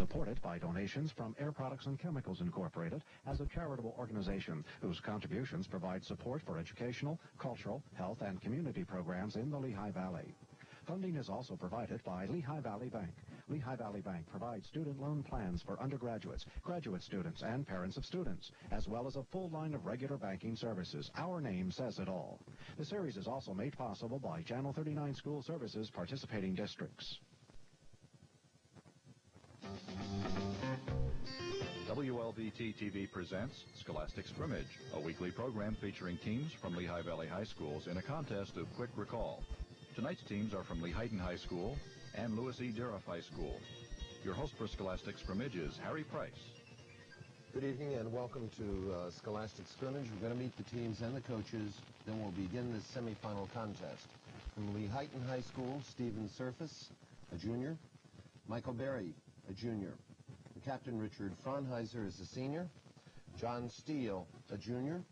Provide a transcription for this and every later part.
supported by donations from Air Products and Chemicals Incorporated as a charitable organization whose contributions provide support for educational, cultural, health, and community programs in the Lehigh Valley. Funding is also provided by Lehigh Valley Bank. Lehigh Valley Bank provides student loan plans for undergraduates, graduate students, and parents of students, as well as a full line of regular banking services. Our name says it all. The series is also made possible by Channel 39 School Services participating districts. WLVT-TV presents Scholastic Scrimmage, a weekly program featuring teams from Lehigh Valley High Schools in a contest of quick recall. Tonight's teams are from Lehighton High School and Louis E. Dieruff High School. Your host for Scholastic Scrimmage is Harry Price. Good evening and welcome to Scholastic Scrimmage. We're going to meet the teams and the coaches, then we'll begin this semifinal contest. From Lehighton High School, Stephen Surface, a junior. Michael Berry, a junior. The captain, Richard Fraunheiser, is a senior. John Steele, a junior.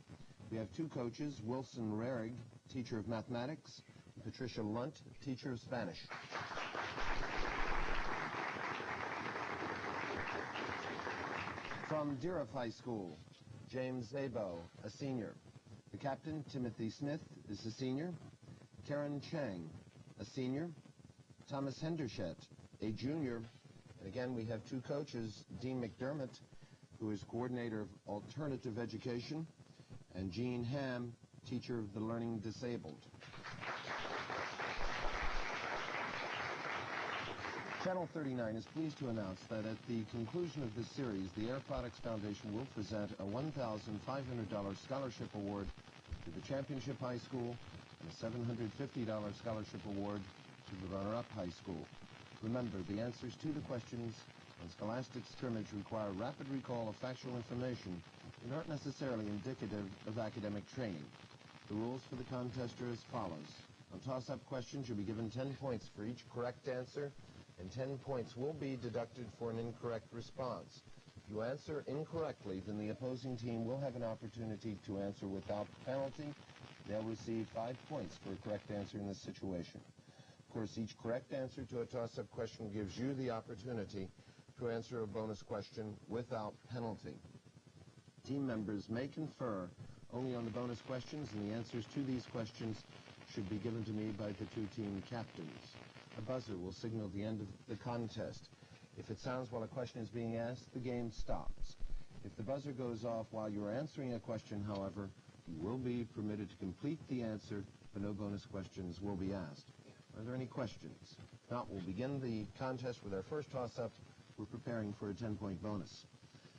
We have two coaches, Wilson Rarig, teacher of mathematics, and Patricia Lunt, teacher of Spanish. From Dieruff High School, James Zabo, a senior. The captain, Timothy Smith, is a senior. Karen Chang, a senior. Thomas Hendershett, a junior. And again, we have two coaches, Dean McDermott, who is coordinator of alternative education, and Jean Ham, teacher of the learning disabled. Channel 39 is pleased to announce that at the conclusion of this series, the Air Products Foundation will present a $1,500 scholarship award to the Championship High School and a $750 scholarship award to the runner-up high school. Remember, the answers to the questions on Scholastic Scrimmage require rapid recall of factual information and aren't necessarily indicative of academic training. The rules for the contest are as follows. On toss-up questions, you'll be given 10 points for each correct answer, and 10 points will be deducted for an incorrect response. If you answer incorrectly, then the opposing team will have an opportunity to answer without penalty. They'll receive 5 points for a correct answer in this situation. Of course, each correct answer to a toss-up question gives you the opportunity to answer a bonus question without penalty. Team members may confer only on the bonus questions, and the answers to these questions should be given to me by the two team captains. A buzzer will signal the end of the contest. If it sounds while a question is being asked, the game stops. If the buzzer goes off while you're answering a question, however, you will be permitted to complete the answer, but no bonus questions will be asked. Are there any questions? If not, we'll begin the contest with our first toss-up. We're preparing for a 10-point bonus.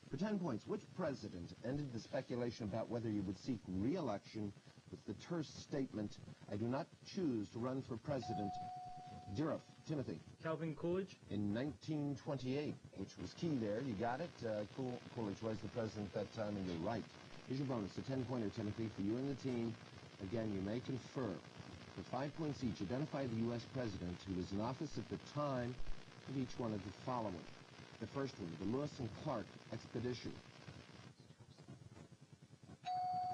For 10 points, which president ended the speculation about whether he would seek re-election with the terse statement, "I do not choose to run for president"? Dieruff, Timothy. Calvin Coolidge. In 1928, which was key there. You got it. Coolidge was the president at that time, and you're right. Here's your bonus, a 10-pointer, Timothy, for you and the team. Again, you may confer. For 5 points each, identify the U.S. president who was in office at the time of each one of the following. The first one, the Lewis and Clark expedition.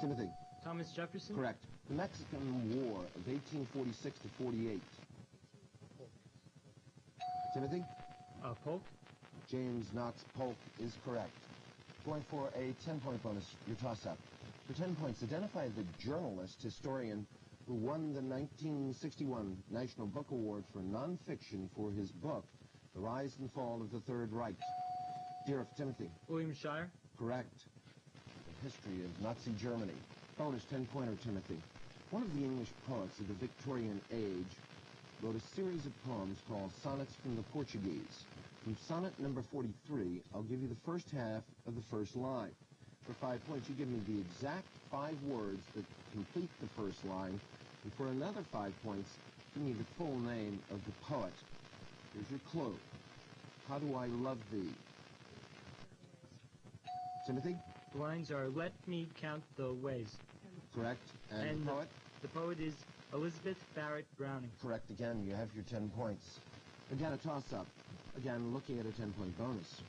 Timothy. Thomas Jefferson. Correct. The Mexican War of 1846 to 48. Timothy. Polk. James Knox Polk is correct. Going for a 10-point bonus, your toss-up. For 10 points, identify the journalist, historian, who won the 1961 National Book Award for nonfiction for his book, The Rise and Fall of the Third Reich. Dieruff, Timothy. William Shire. Correct. The history of Nazi Germany. Bonus 10-pointer, Timothy. One of the English poets of the Victorian age wrote a series of poems called Sonnets from the Portuguese. From sonnet number 43, I'll give you the first half of the first line. For 5 points, you give me the exact 5 words that complete the first line, and for another 5 points, give me the full name of the poet. Here's your clue. How do I love thee? Timothy? The lines are, "Let me count the ways." Correct. And the poet? The poet is Elizabeth Barrett Browning. Correct again. You have your 10 points. Again, a toss-up. Again, looking at a 10-point bonus.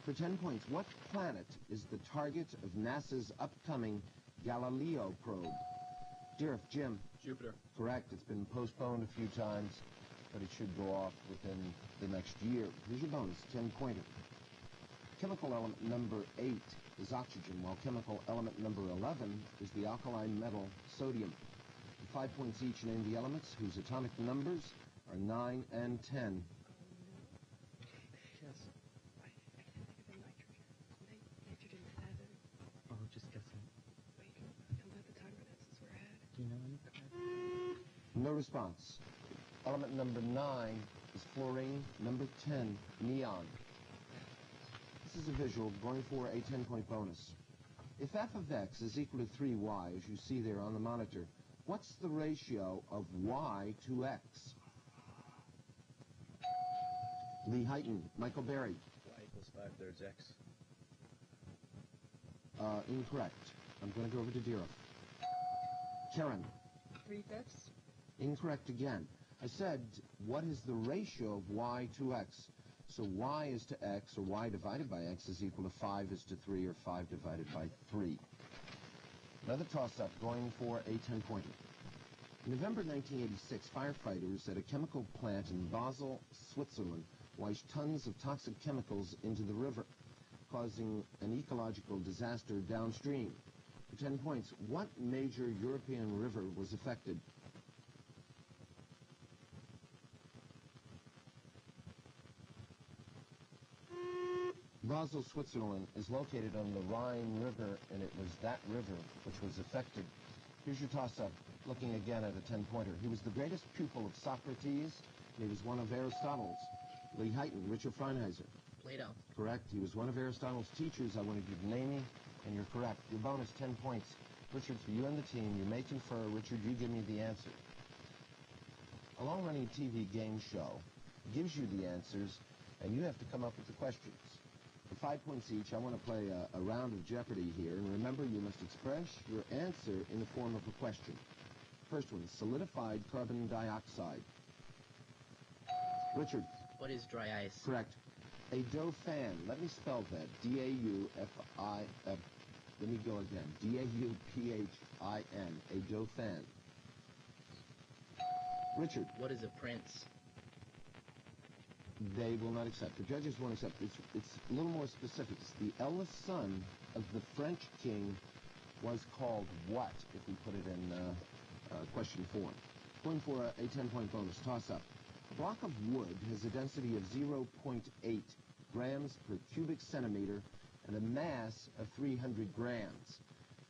For 10 points, what planet is the target of NASA's upcoming Galileo probe? Dieruff, Jim. Jupiter. Correct. It's been postponed a few times, but it should go off within the next year. Here's your bonus, 10-pointer. Chemical element number 8 is oxygen, while chemical element number 11 is the alkaline metal sodium. 5 points each, name the elements whose atomic numbers are 9 and 10. Yes. I can't think of a nitrogen. Nitrogen 7. Oh, just guessing. Wait, I don't have the timer. This is where I had. Do you know any? No response. Element number 9 is fluorine. Number 10, neon. This is a visual going for a 10-point bonus. If f of x is equal to 3y, as you see there on the monitor, what's the ratio of y to x? Lehighton, Michael Berry. Y equals 5/3 x. Incorrect. I'm going to go over to Dieruff. Karen. 3/5. Incorrect again. I said, what is the ratio of y to x? So y is to x, or y divided by x, is equal to 5 is to 3, or 5 divided by 3. Another toss-up going for a 10-pointer. In November 1986, firefighters at a chemical plant in Basel, Switzerland, washed tons of toxic chemicals into the river, causing an ecological disaster downstream. For 10 points, what major European river was affected? Basel, Switzerland is located on the Rhine River, and it was that river which was affected. Here's your toss-up, looking again at a 10-pointer. He was the greatest pupil of Socrates, and he was one of Aristotle's. Lehighton, Richard Freinheiser. Plato. Correct. He was one of Aristotle's teachers. I wanted you to name him, and you're correct. Your bonus, 10 points. Richard, for you and the team, you may confer. Richard, you give me the answer. A long-running TV game show gives you the answers, and you have to come up with the questions. For 5 points each, I want to play a round of Jeopardy here, and remember, you must express your answer in the form of a question. First one, solidified carbon dioxide. Richard. What is dry ice? Correct. A Dauphin. Let me spell that. D-A-U-F-I... let me go again. D-A-U-P-H-I-N. A Dauphin. Richard. What is a prince? They will not accept. The judges won't accept. It's a little more specific. It's the eldest son of the French king was called what, if we put it in question form? Going for a 10-point bonus. Toss-up. A block of wood has a density of 0.8 grams per cubic centimeter and a mass of 300 grams.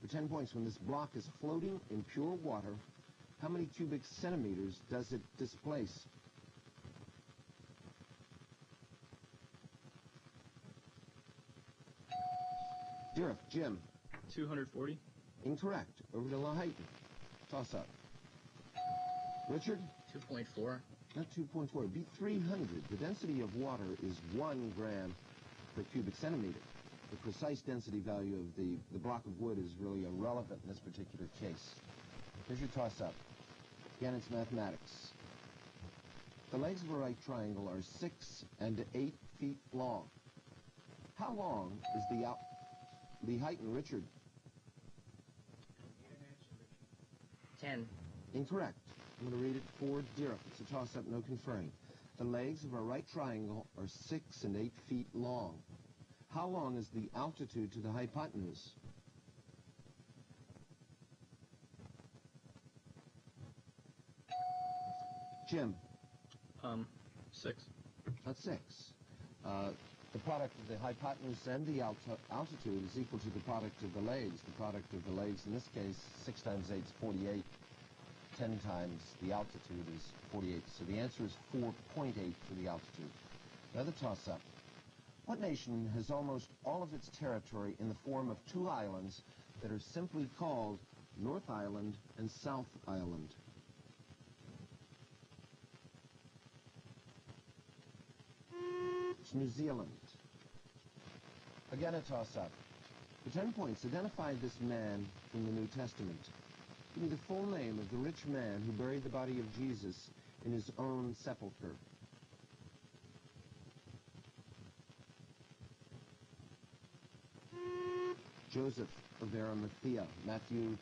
For 10 points, when this block is floating in pure water, how many cubic centimeters does it displace? Dieruff, Jim. 240. Incorrect. Over to Lehighton. Toss-up. Richard? 2.4. Not 2.4. Beat 300. The density of water is 1 gram per cubic centimeter. The precise density value of the block of wood is really irrelevant in this particular case. Here's your toss-up. Again, it's mathematics. The legs of a right triangle are 6 and 8 feet long. How long is the height in Richard? 10. Incorrect. I'm going to read it for Dieruff. It's a toss-up, no conferring. The legs of a right triangle are 6 and 8 feet long. How long is the altitude to the hypotenuse? Jim. 6. That's 6. The product of the hypotenuse and the altitude is equal to the product of the legs. The product of the legs, in this case, 6 times 8 is 48. 10 times the altitude is 48. So the answer is 4.8 for the altitude. Another toss-up. What nation has almost all of its territory in the form of 2 islands that are simply called North Island and South Island? It's New Zealand. Again, a toss-up. For 10 points, identify this man from the New Testament. Give me the full name of the rich man who buried the body of Jesus in his own sepulcher. Joseph of Arimathea, Matthew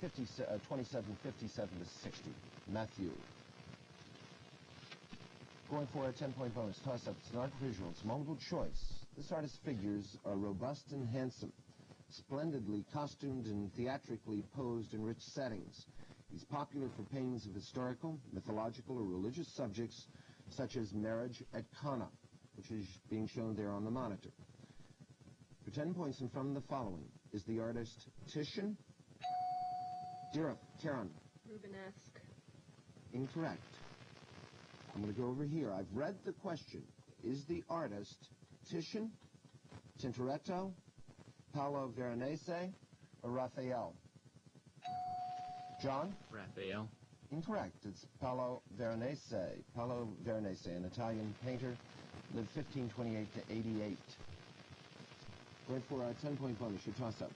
27:57 to 60. Matthew. Going for a 10-point bonus. Toss-up. It's an art visual. It's multiple choice. This artist's figures are robust and handsome, splendidly costumed and theatrically posed in rich settings. He's popular for paintings of historical, mythological, or religious subjects, such as marriage at Cana, which is being shown there on the monitor. For 10 points and from the following, is the artist Titian? Dieruff, Karen. Rubenesque. Incorrect. I'm going to go over here. I've read the question. Is the artist Titian, Tintoretto, Paolo Veronese, or Raphael? John? Raphael. Incorrect. It's Paolo Veronese. Paolo Veronese, an Italian painter, lived 1528 to 88. Going for a 10-point bonus, your toss-up.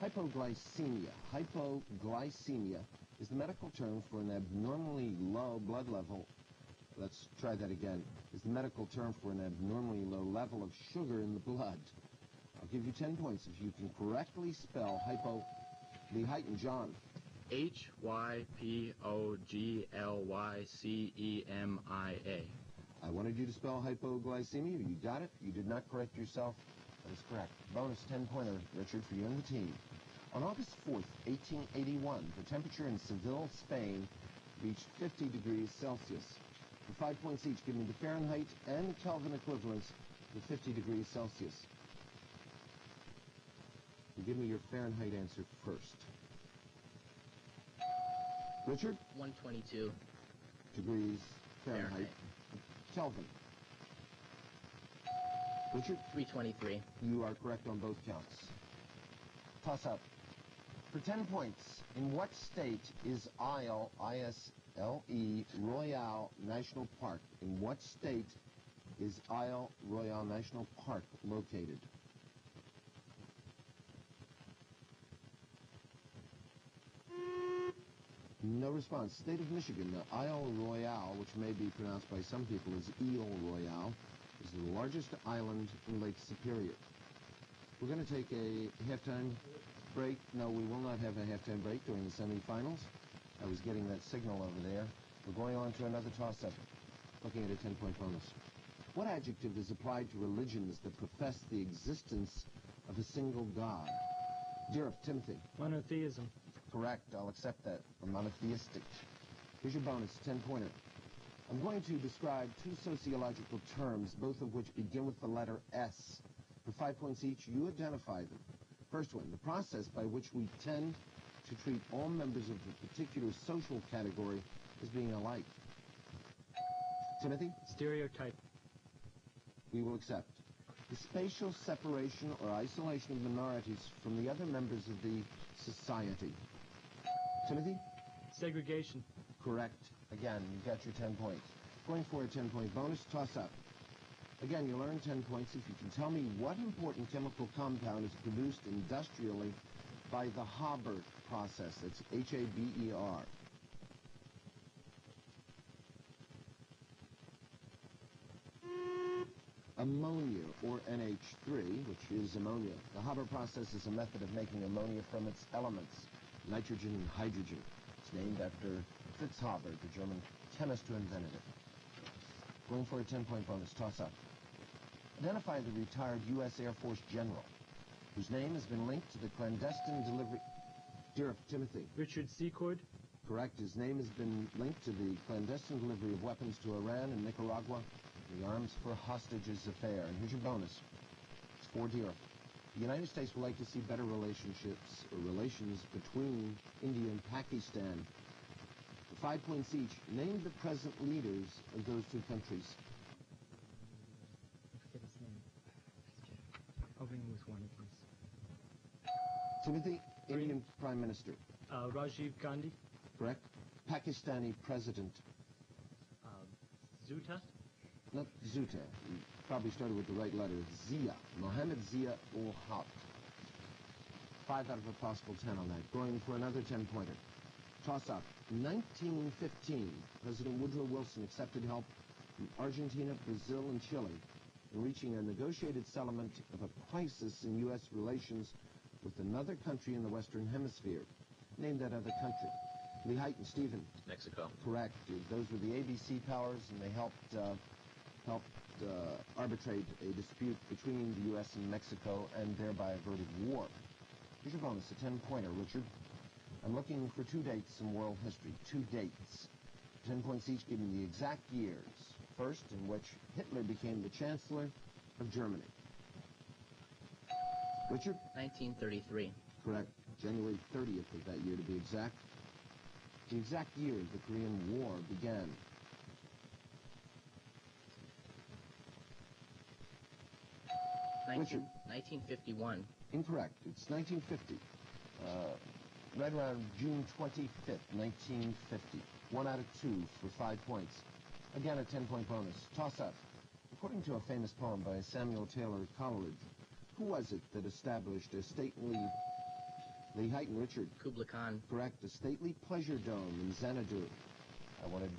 Hypoglycemia. Hypoglycemia is the medical term for an abnormally low blood level. Let's try that again. Is the medical term for an abnormally low level of sugar in the blood. I'll give you 10 points if you can correctly spell Lehighton. John. Hypoglycemia. I wanted you to spell hypoglycemia. You got it. You did not correct yourself. That is correct. Bonus 10-pointer, Richard, for you and the team. On August 4th, 1881, the temperature in Seville, Spain, reached 50 degrees Celsius. For 5 points each, give me the Fahrenheit and Kelvin equivalents to 50 degrees Celsius. You give me your Fahrenheit answer first. Richard? 122. Degrees Fahrenheit. Kelvin. Richard? 323. You are correct on both counts. Toss up. For 10 points, in what state is Isle, I-S-L-E, Royale National Park? In what state is Isle Royale National Park located? No response. State of Michigan. The Isle Royale, which may be pronounced by some people as Ile Royale, is the largest island in Lake Superior. We're going to take a halftime break. No, we will not have a halftime break during the semifinals. I was getting that signal over there. We're going on to another toss-up, looking at a 10-point bonus. What adjective is applied to religions that profess the existence of a single God? Dieruff, Timothy. Monotheism. Correct. I'll accept that. Or monotheistic. Here's your bonus, 10-pointer. I'm going to describe two sociological terms, both of which begin with the letter S. For 5 points each, you identify them. First one, the process by which we tend to treat all members of a particular social category as being alike. Timothy? Stereotype. We will accept. The spatial separation or isolation of minorities from the other members of the society. Timothy? Segregation. Correct. Again, you've got your 10 points. Going for a 10-point bonus, toss-up. Again, you'll earn 10 points if you can tell me what important chemical compound is produced industrially by the Haber process. That's H-A-B-E-R. Ammonia, or NH3, which is ammonia. The Haber process is a method of making ammonia from its elements, nitrogen and hydrogen. It's named after Fritz Haber, the German chemist who invented it. Going for a 10-point bonus, toss-up. Identify the retired U.S. Air Force general whose name has been linked to the clandestine delivery... Dieruff, Timothy. Richard Secord. Correct. His name has been linked to the clandestine delivery of weapons to Iran and Nicaragua, the Arms for Hostages affair. And here's your bonus. It's for Dieruff. The United States would like to see better relationships or relations between India and Pakistan. For 5 points each, name the present leaders of those two countries. I forget his name. Hoping was one of these. Timothy, Indian Prime Minister. Rajiv Gandhi. Correct. Pakistani President. Zuta. Not Zuta. You probably started with the right letter. Zia. Mohammed Zia ul Haq. 5 out of a possible 10 on that. Going for another 10-pointer. Toss-up. 1915, President Woodrow Wilson accepted help from Argentina, Brazil, and Chile in reaching a negotiated settlement of a crisis in U.S. relations with another country in the Western Hemisphere. Name that other country. Lehighton, Stephen. Mexico. Correct. Those were the ABC powers, and they helped arbitrate a dispute between the U.S. and Mexico and thereby averted war. Here's your bonus, a 10-pointer, Richard. I'm looking for 2 dates in world history. 2 dates. 10 points each, giving the exact years. First, in which Hitler became the Chancellor of Germany. Richard? 1933. Correct. January 30th of that year, to be exact. The exact year the Korean War began. Richard? 1951. Incorrect. It's 1950. Right around June 25th, 1950. 1 out of 2 for 5 points. Again, a 10-point bonus. Toss up. According to a famous poem by Samuel Taylor Coleridge, who was it that established a stately Lehighton? Richard? Kubla Khan. Correct. A stately pleasure dome in Xanadu. I wanted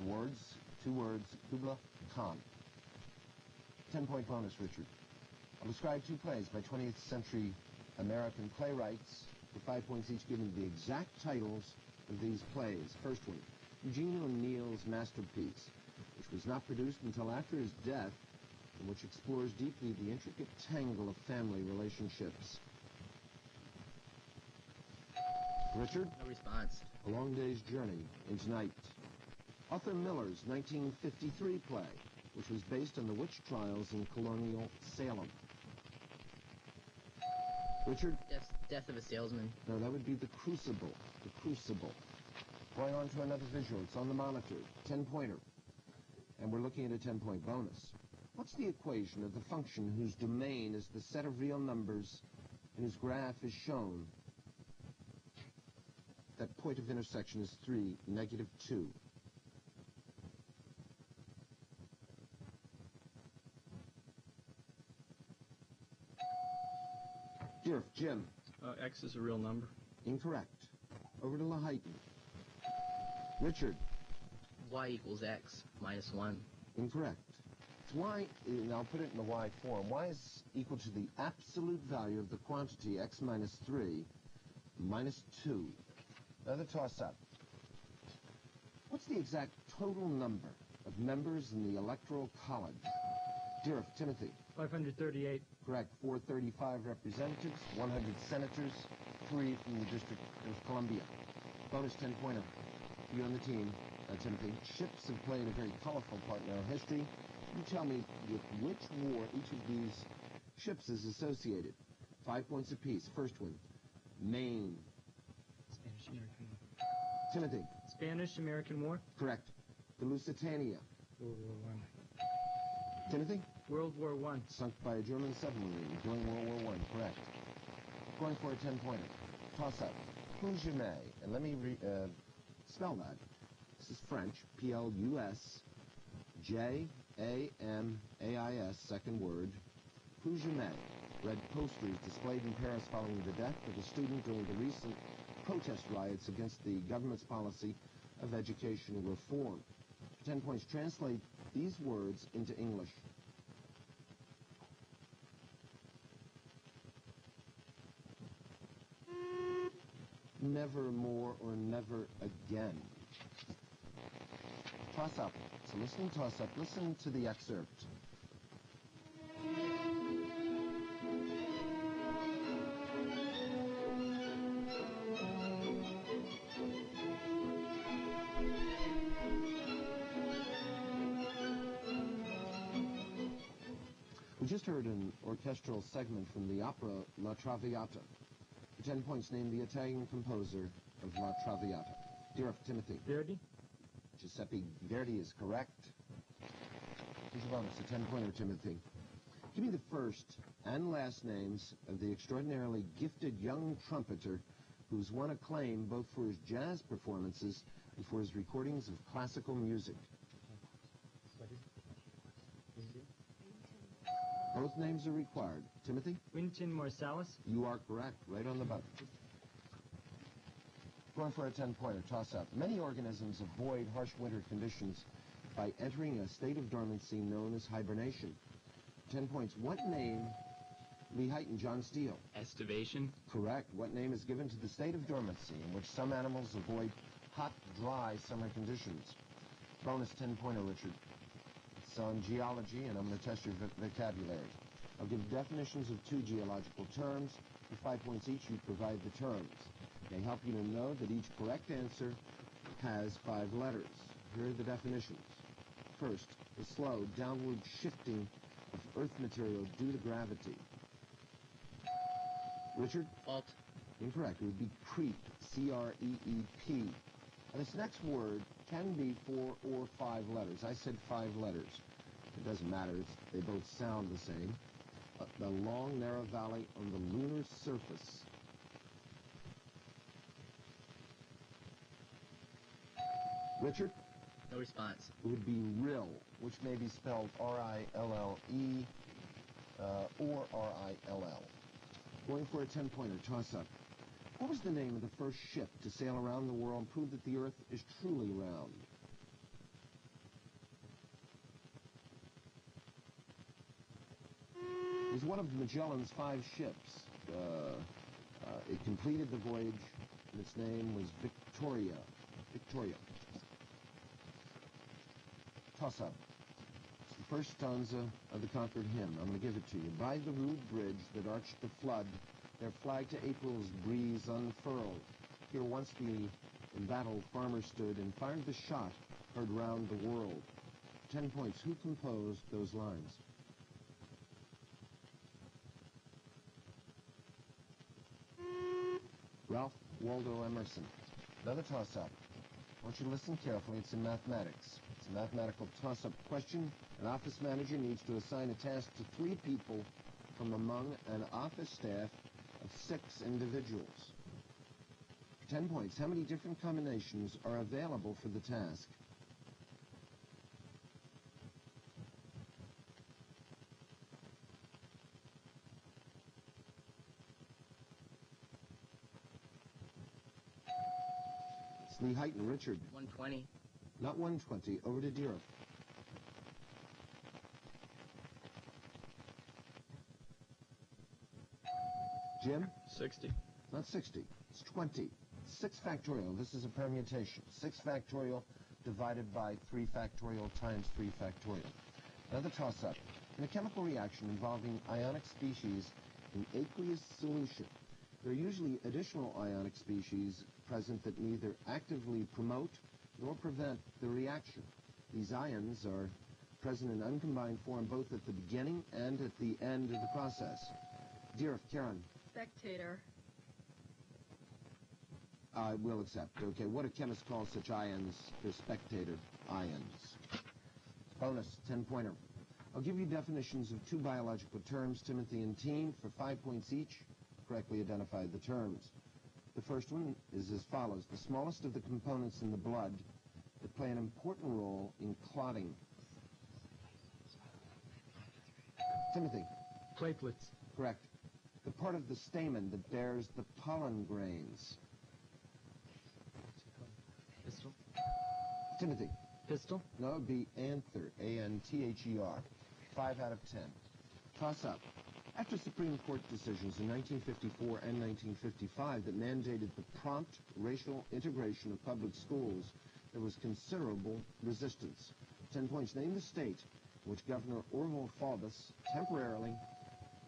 words, 2 words, Kubla Khan. 10-point bonus, Richard. I'll describe 2 plays by 20th century American playwrights for 5 points each, giving the exact titles of these plays. First one, Eugene O'Neill's masterpiece, which was not produced until after his death, and which explores deeply the intricate tangle of family relationships. Richard? No response. A Long Day's Journey into Night. Arthur Miller's 1953 play, which was based on the witch trials in colonial Salem. Richard? Death of a Salesman. No, that would be The Crucible. The Crucible. Going on to another visual. It's on the monitor. 10-pointer. And we're looking at a 10-point bonus. What's the equation of the function whose domain is the set of real numbers and whose graph is shown? That point of intersection is 3, -2. Dieruff, Jim. X is a real number. Incorrect. Over to Lehighton. Richard. Y equals X minus 1. Incorrect. It's y, and I'll put it in the y form. Y is equal to the absolute value of the quantity x minus 3 minus 2. Another toss-up. What's the exact total number of members in the Electoral College? Dieruff, Timothy. 538. Correct. 435 representatives, 100 senators, 3 from the District of Columbia. Bonus 10-pointer. You on the team, Timothy. Ships have played a very colorful part in our history. You tell me with which war each of these ships is associated. 5 points apiece. First one, Maine. Spanish-American War. Timothy. Spanish-American War. Correct. The Lusitania. World War I. Timothy. World War I. Sunk by a German submarine during World War I. Correct. Going for a 10-pointer. Toss-up. Plus jamais. And let me spell that. This is French. P-L-U-S. J-A-M-A-I-S. Second word. Plus jamais. Red posters displayed in Paris following the death of a student during the recent protest riots against the government's policy of education reform. 10 points. Translate these words into English. Never more or never again. Toss-up. It's a listening toss-up. Listen to the excerpt. We just heard an orchestral segment from the opera La Traviata. For 10 points, name the Italian composer of La Traviata. Dieruff, Timothy. Verdi. Giuseppe Verdi is correct. Here's your bonus, a 10-pointer, Timothy. Give me the first and last names of the extraordinarily gifted young trumpeter who's won acclaim both for his jazz performances and for his recordings of classical music. Both names are required. Timothy? Wynton Marsalis. You are correct. Right on the button. Going for a 10-pointer. Toss-up. Many organisms avoid harsh winter conditions by entering a state of dormancy known as hibernation. 10 points. What name? Lehighton, John Steele. Estivation. Correct. What name is given to the state of dormancy in which some animals avoid hot, dry summer conditions? Bonus 10-pointer, Richard. It's on geology, and I'm going to test your vocabulary. I'll give definitions of 2 geological terms. For 5 points each, you provide the terms. They help you to know that each correct answer has 5 letters. Here are the definitions. First, the slow downward shifting of Earth material due to gravity. Richard? Fault. Incorrect. It would be creep, C-R-E-E-P. Now, this next word can be 4 or 5 letters. I said 5 letters. It doesn't matter. They both sound the same. The long, narrow valley on the lunar surface. Richard? No response. It would be rill, which may be spelled R-I-L-L-E or R-I-L-L. Going for a 10-pointer toss-up. What was the name of the first ship to sail around the world and prove that the Earth is truly round? It was one of Magellan's 5 ships. It completed the voyage, and its name was Victoria. Victoria. Toss-up. It's the first stanza of the Concord hymn. I'm going to give it to you. By the rude bridge that arched the flood, their flag to April's breeze unfurled. Here once the embattled farmer stood and fired the shot heard round the world. 10 points. Who composed those lines? Ralph Waldo Emerson. Another toss-up. I want you to listen carefully. It's in mathematics. It's a mathematical toss-up question. An office manager needs to assign a task to 3 people from among an office staff of 6 individuals. 10 points. How many different combinations are available for the task? It's Lehighton. Richard. 120. Not 120. Over to Dieruff. Jim? 60. Not 60. It's 20. 6 factorial. This is a permutation. 6 factorial divided by 3 factorial times 3 factorial. Another toss-up. In a chemical reaction involving ionic species in aqueous solution, there are usually additional ionic species present that neither actively promote nor prevent the reaction. These ions are present in uncombined form both at the beginning and at the end of the process. Dieruff, Karen. Spectator. I will accept. Okay, what do chemists call such ions? They're spectator ions. Bonus, 10-pointer. I'll give you definitions of 2 biological terms, Timothy and Teen, for 5 points each. Correctly identify the terms. The first one is as follows. The smallest of the components in the blood that play an important role in clotting. Timothy. Platelets. Correct. The part of the stamen that bears the pollen grains. Pistol. Timothy. Pistol. No, it would be anther, A-N-T-H-E-R. 5 out of 10. Toss up. After Supreme Court decisions in 1954 and 1955 that mandated the prompt racial integration of public schools, there was considerable resistance. 10 points. Name the state in which Governor Orville Faubus temporarily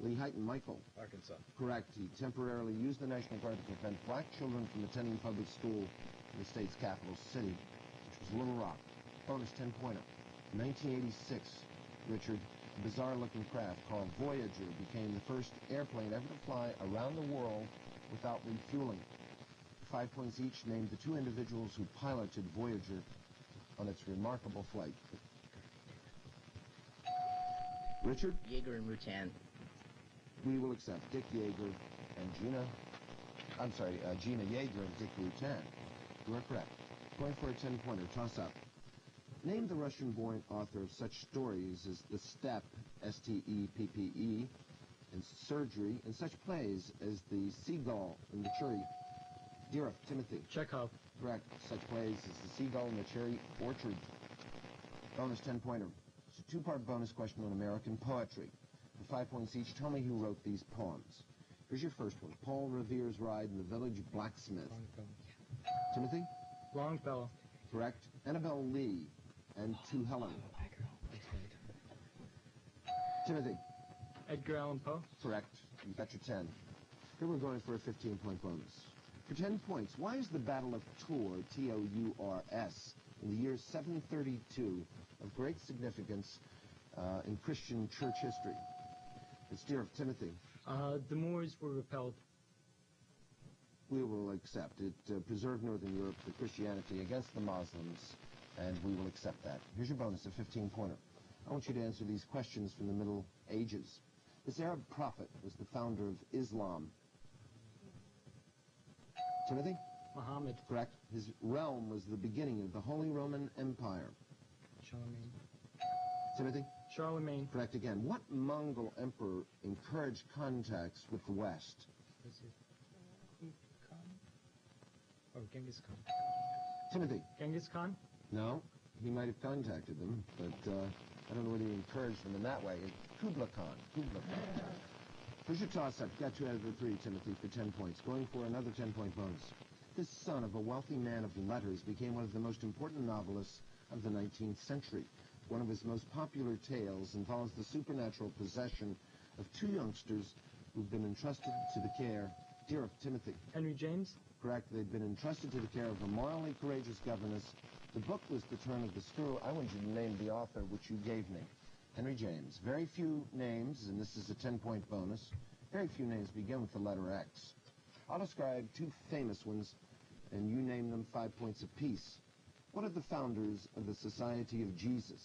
Lehighton. Michael. Arkansas. Correct. He temporarily used the National Guard to prevent black children from attending public school in the state's capital city, which was Little Rock. Bonus 10-pointer. 1986, Richard, a bizarre-looking craft called Voyager became the first airplane ever to fly around the world without refueling. 5 points each. Named the 2 individuals who piloted Voyager on its remarkable flight. Richard? Yeager and Rutan. We will accept Dick Yeager and Gina Yeager and Dick Rutan. You are correct. Going for a 10-pointer. Toss-up. Name the Russian-born author of such stories as The Steppe, S-T-E-P-P-E, and Surgery, and such plays as The Seagull and the Cherry. Dieruff, Timothy. Chekhov. Correct. Such plays as The Seagull and the Cherry Orchard. Bonus 10-pointer. It's a 2-part bonus question on American poetry. For 5 points each, tell me who wrote these poems. Here's your first one. Paul Revere's Ride in the Village Blacksmith. Longfellow. Timothy? Longfellow. Correct. Annabel Lee and To Helen. Timothy. Edgar Allan Poe. Correct. You got your 10. Here we're going for a 15-point bonus. For 10 points, why is the Battle of Tours, T-O-U-R-S, in the year 732 of great significance in Christian church history? It's Dieruff. Timothy. The Moors were repelled. We will accept it. Preserved Northern Europe for Christianity against the Muslims, and we will accept that. Here's your bonus, a 15-pointer. I want you to answer these questions from the Middle Ages. This Arab prophet was the founder of Islam. Timothy? Muhammad. Correct. His realm was the beginning of the Holy Roman Empire. Charlemagne. Timothy? Charlemagne. Correct again. What Mongol emperor encouraged contacts with the West? This is Khan. Or Genghis Khan. Timothy? Genghis Khan? No. He might have contacted them, but I don't know whether he encouraged them in that way. Kublai Khan. Kublai Khan. Here's your toss-up. Got 2 out of the 3, Timothy, for 10 points. Going for another 10-point bonus. This son of a wealthy man of letters became one of the most important novelists of the 19th century. One of his most popular tales involves the supernatural possession of 2 youngsters who've been entrusted to the care. Dieruff. Timothy. Henry James. Correct. They'd been entrusted to the care of a morally courageous governess. The book was The Turn of the Screw. I want you to name the author, which you gave me. Henry James. Very few names, and this is a 10-point bonus. Very few names begin with the letter X. I'll describe 2 famous ones, and you name them 5 points apiece. What are the founders of the Society of Jesus?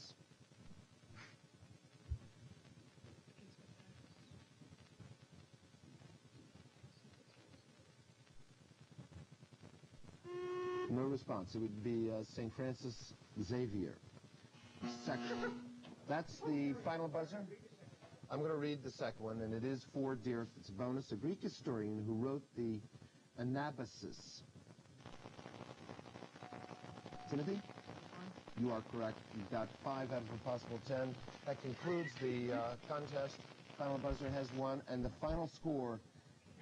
No response. It would be St. Francis Xavier. Second. That's the final buzzer. I'm going to read the second one, and it is for Dieruff. It's a bonus. A Greek historian who wrote the Anabasis. Timothy? You are correct. You've got 5 out of a possible 10. That concludes the contest. Final buzzer has 1, and the final score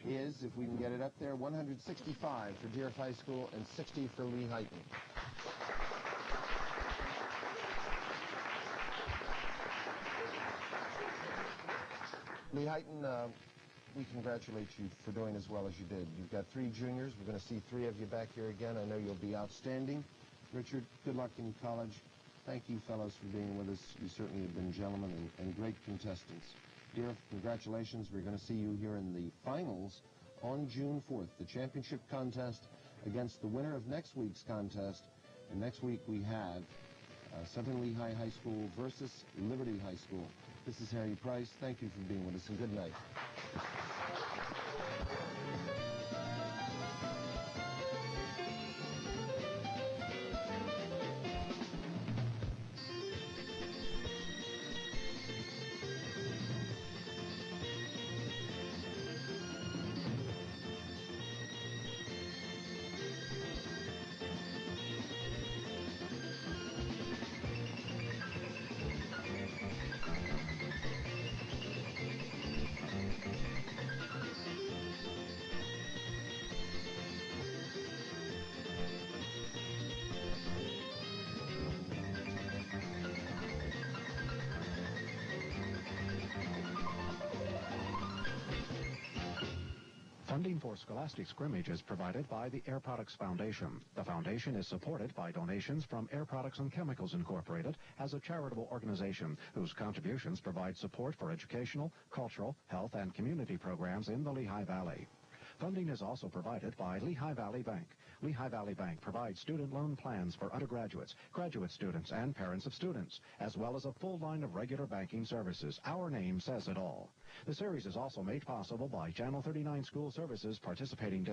is, if we can get it up there, 165 for Dieruff High School and 60 for Lehighton. Lehighton, we congratulate you for doing as well as you did. You've got 3 juniors. We're going to see 3 of you back here again. I know you'll be outstanding. Richard, good luck in college. Thank you, fellows, for being with us. You certainly have been gentlemen and great contestants. Dieruff, congratulations. We're going to see you here in the finals on June 4th, the championship contest against the winner of next week's contest. And next week we have Southern Lehigh High School versus Liberty High School. This is Harry Price. Thank you for being with us, and good night. Funding for Scholastic Scrimmage is provided by the Air Products Foundation. The foundation is supported by donations from Air Products and Chemicals Incorporated as a charitable organization whose contributions provide support for educational, cultural, health, and community programs in the Lehigh Valley. Funding is also provided by Lehigh Valley Bank. Lehigh Valley Bank provides student loan plans for undergraduates, graduate students, and parents of students, as well as a full line of regular banking services. Our name says it all. The series is also made possible by Channel 39 School Services participating